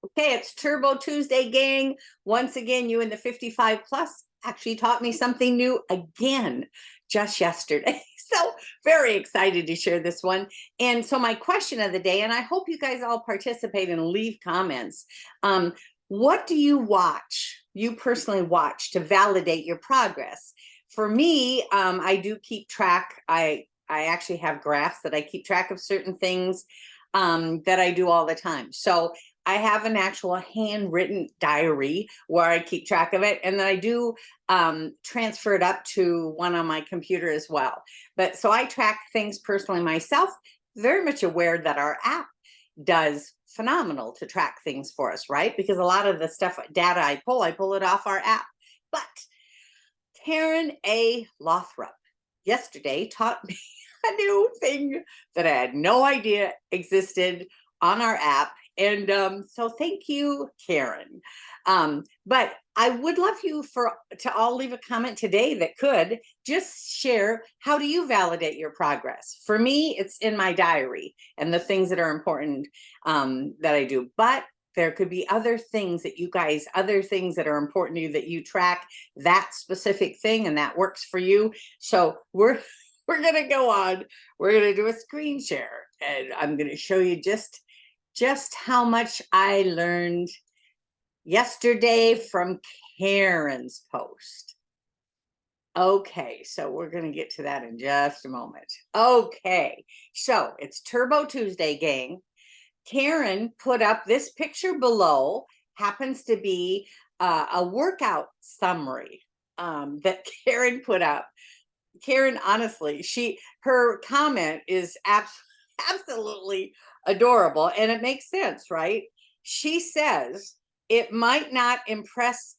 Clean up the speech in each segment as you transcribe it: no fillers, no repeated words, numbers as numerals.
Okay, it's Turbo Tuesday, gang. Once again, you in the 55 plus actually taught me something new again just yesterday. So, very excited to share this one. And so, my question of the day, and I hope you guys all participate and leave comments. Um, what do you watch? You personally watch to validate your progress? For me, I do keep track. I actually have graphs that I keep track of certain things that I do all the time. So I have an actual handwritten diary where I keep track of it. And then I do transfer it up to one on my computer as well. But so I track things personally myself, very much aware that our app does phenomenal to track things for us, right? Because a lot of the stuff, data I pull it off our app. But Karen A. Lothrop yesterday taught me a new thing that I had no idea existed on our app. And so thank you, Karen. But I would love you for to all leave a comment today that could just share, how do you validate your progress? For me, it's in my diary and the things that are important that I do. But there could be other things that you guys, other things that are important to you that you track that specific thing and that works for you. So we're gonna go on. We're gonna do a screen share, and I'm gonna show you just how much I learned yesterday from Karen's post. Okay, so we're going to get to that in just a moment. Okay, so it's Turbo Tuesday, gang. Karen put up this picture below, happens to be a workout summary that Karen put up. Karen, honestly, her comment is absolutely adorable, and it makes sense, right? She says it might not impress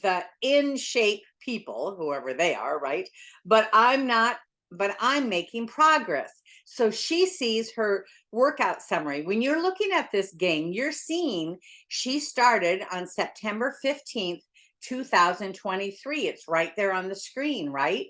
the in shape people, whoever they are, right? But I'm making progress. So she sees her workout summary. When you're looking at this, gang, you're seeing she started on September 15th, 2023. It's right there on the screen, right?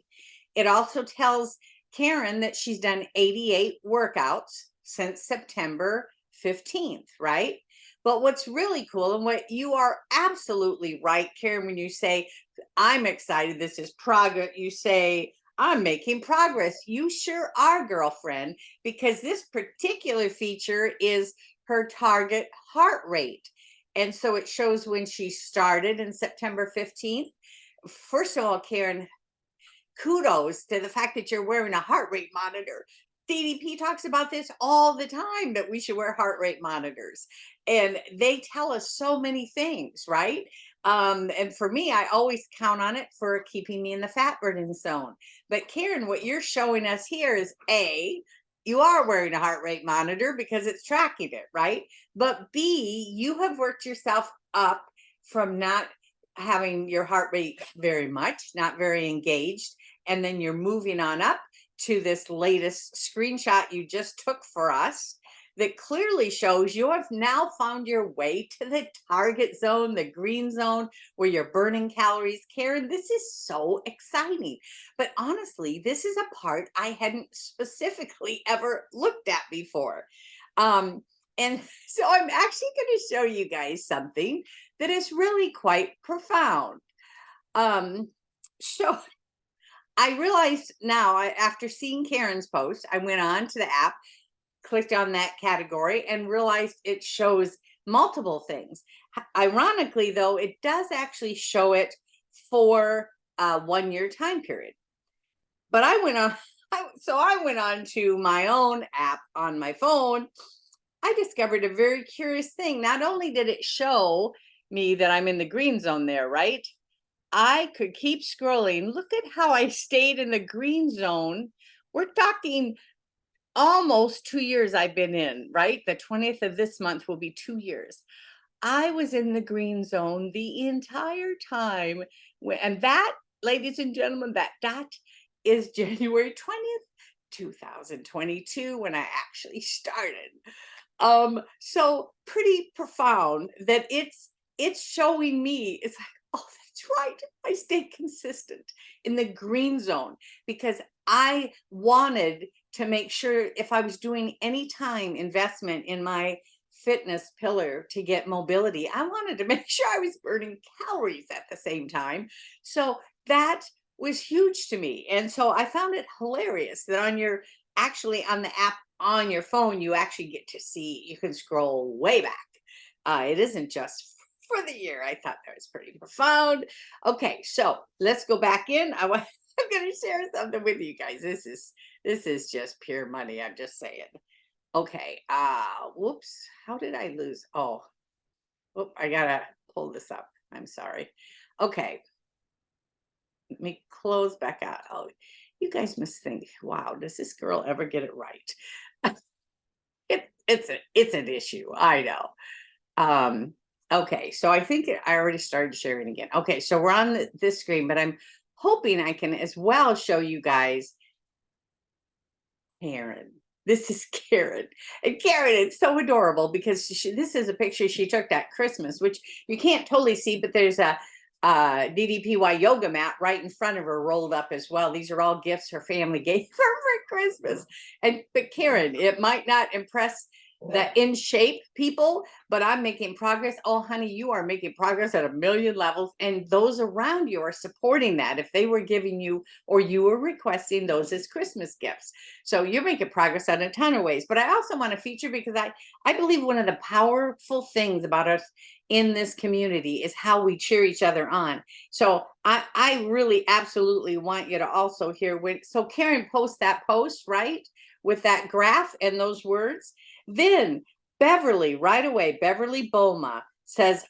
It also tells Karen that she's done 88 workouts since September 15th, right? But what's really cool, and what you are absolutely right, Karen, when you say, I'm excited, this is progress, you say, I'm making progress. You sure are, girlfriend, because this particular feature is her target heart rate. And so it shows when she started in September 15th. First of all, Karen, kudos to the fact that you're wearing a heart rate monitor. DDP talks about this all the time, that we should wear heart rate monitors. And they tell us so many things, right? And for me, I always count on it for keeping me in the fat burning zone. But Karen, what you're showing us here is A, you are wearing a heart rate monitor because it's tracking it, right? But B, you have worked yourself up from not having your heart rate very much, not very engaged, and then you're moving on up to this latest screenshot you just took for us that clearly shows you have now found your way to the target zone, the green zone, where you're burning calories. Karen, this is so exciting. But honestly, this is a part I hadn't specifically ever looked at before. And so I'm actually going to show you guys something that is really quite profound. So I realized now, after seeing Karen's post, I went on to the app, clicked on that category, and realized it shows multiple things. Ironically, though, it does actually show it for a 1 year time period. But I went on, so I went on to my own app on my phone. I discovered a very curious thing. Not only did it show me that I'm in the green zone there, right? I could keep scrolling. Look at how I stayed in the green zone. We're talking almost 2 years I've been in, right? The 20th of this month will be 2 years. I was in the green zone the entire time. And that, ladies and gentlemen, that dot is January 20th, 2022, when I actually started. So pretty profound that it's showing me, it's like, oh, that's right. I stayed consistent in the green zone because I wanted to make sure if I was doing any time investment in my fitness pillar to get mobility, I wanted to make sure I was burning calories at the same time. So that was huge to me. And so I found it hilarious that actually on the app on your phone, you actually get to see, you can scroll way back. It isn't just for the year. I thought that was pretty profound. Okay, so let's go back in. I'm going to share something with you guys. This is just pure money. I'm just saying. Okay. Whoops. How did I lose? Oh, I gotta pull this up. I'm sorry. Okay. Let me close back out. Oh, you guys must think, wow, does this girl ever get it right? It's an issue. I know. Okay, so I think I already started sharing again. Okay, so we're on this screen, but I'm hoping I can as well show you guys Karen. This is Karen. And Karen, it's so adorable because this is a picture she took at Christmas, which you can't totally see, but there's a DDPY yoga mat right in front of her rolled up as well. These are all gifts her family gave her for Christmas. But Karen, it might not impress the in shape people, but I'm making progress. Oh, honey, you are making progress at a million levels, and those around you are supporting that if they were giving you or you were requesting those as Christmas gifts. So you're making progress in a ton of ways. But I also want to feature because I believe one of the powerful things about us in this community is how we cheer each other on. So I really absolutely want you to also hear so Karen posts that post, right? With that graph and those words. Then Beverly, right away, Beverly Boma says,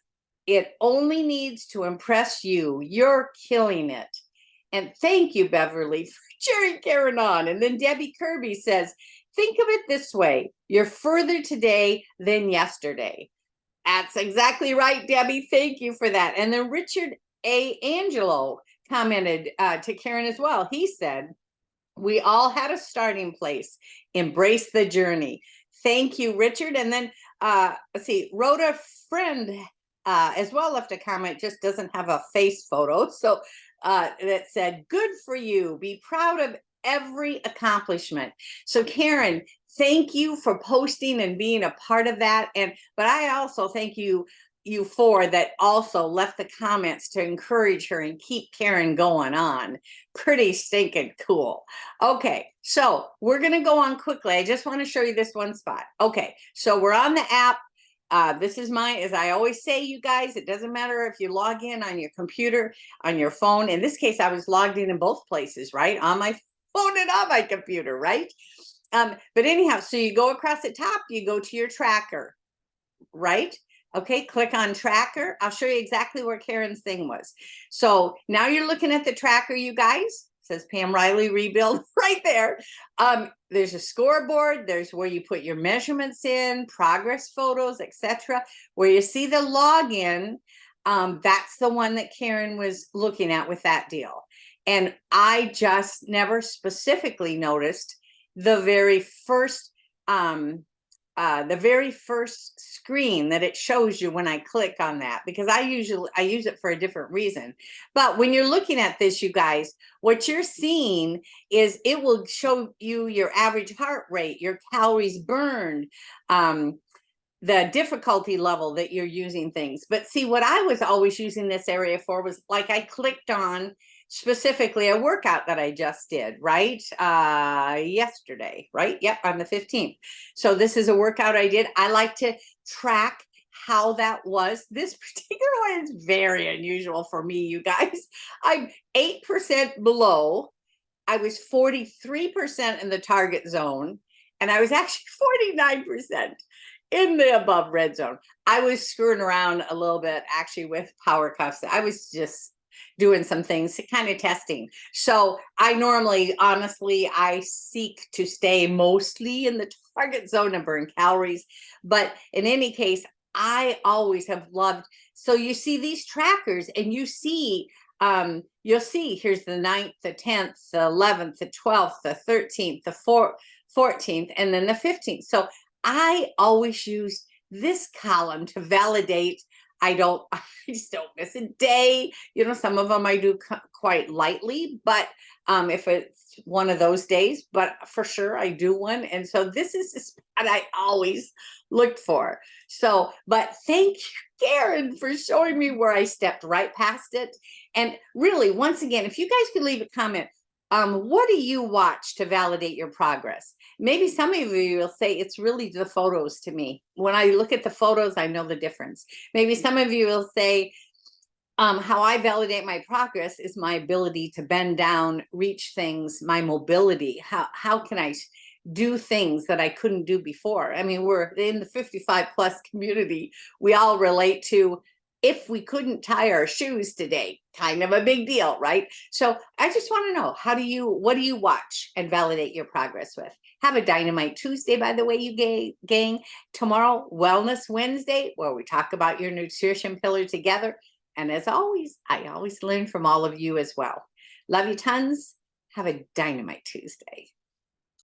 it only needs to impress you. You're killing it. And thank you, Beverly, for cheering Karen on. And then Debbie Kirby says, think of it this way. You're further today than yesterday. That's exactly right, Debbie. Thank you for that. And then Richard A. Angelo commented to Karen as well. He said, we all had a starting place. Embrace the journey. Thank you, Richard. And then let's see, Rhoda Friend as well left a comment, just doesn't have a face photo. So that said, good for you. Be proud of every accomplishment. So Karen, thank you for posting and being a part of that. But I also thank you for that also left the comments to encourage her and keep Karen going on. Pretty stinking cool. Okay, so we're going to go on quickly. I just want to show you this one spot. Okay, so we're on the app. This is as I always say, you guys, it doesn't matter if you log in on your computer, on your phone. In this case, I was logged in both places, right? On my phone and on my computer, right? But anyhow, so you go across the top, you go to your tracker, right? Okay, click on tracker. I'll show you exactly where Karen's thing was. So now you're looking at the tracker, you guys. It says Pam Riley Rebuild right there. There's a scoreboard. There's where you put your measurements in, progress photos, etc. Where you see the login, that's the one that Karen was looking at with that deal. And I just never specifically noticed the very first screen that it shows you when I click on that, because I use it for a different reason. But when you're looking at this, you guys, what you're seeing is it will show you your average heart rate, your calories burned, the difficulty level that you're using things. But see, what I was always using this area for was like I clicked on specifically a workout that I just did, right? Yesterday, right? Yep, on the 15th. So this is a workout I did. I like to track how that was. This particular one is very unusual for me, you guys. I'm 8% below. I was 43% in the target zone, and I was actually 49% in the above red zone. I was screwing around a little bit actually with power cuffs. I was just doing some things, kind of testing. So I normally, honestly, I seek to stay mostly in the target zone and burn calories. But in any case, I always have loved. So you see these trackers and you see, you'll see here's the 9th, the 10th, the 11th, the 12th, the 13th, the 14th, and then the 15th. So I always use this column to validate I don't, I just don't miss a day. Some of them I do quite lightly, but if it's one of those days, but for sure I do one. And so this is the spot I always looked for. So, but thank you, Karen, for showing me where I stepped right past it. And really, once again, if you guys could leave a comment, what do you watch to validate your progress? Maybe some of you will say it's really the photos to me. When I look at the photos, I know the difference. Maybe some of you will say, how I validate my progress is my ability to bend down, reach things, my mobility. How can I do things that I couldn't do before? I mean, we're in the 55 plus community. We all relate to, if we couldn't tie our shoes today, kind of a big deal, right? So I just want to know, what do you watch and validate your progress with? Have a Dynamite Tuesday, by the way, you gang. Tomorrow, Wellness Wednesday, where we talk about your nutrition pillar together. And as always, I always learn from all of you as well. Love you tons. Have a Dynamite Tuesday.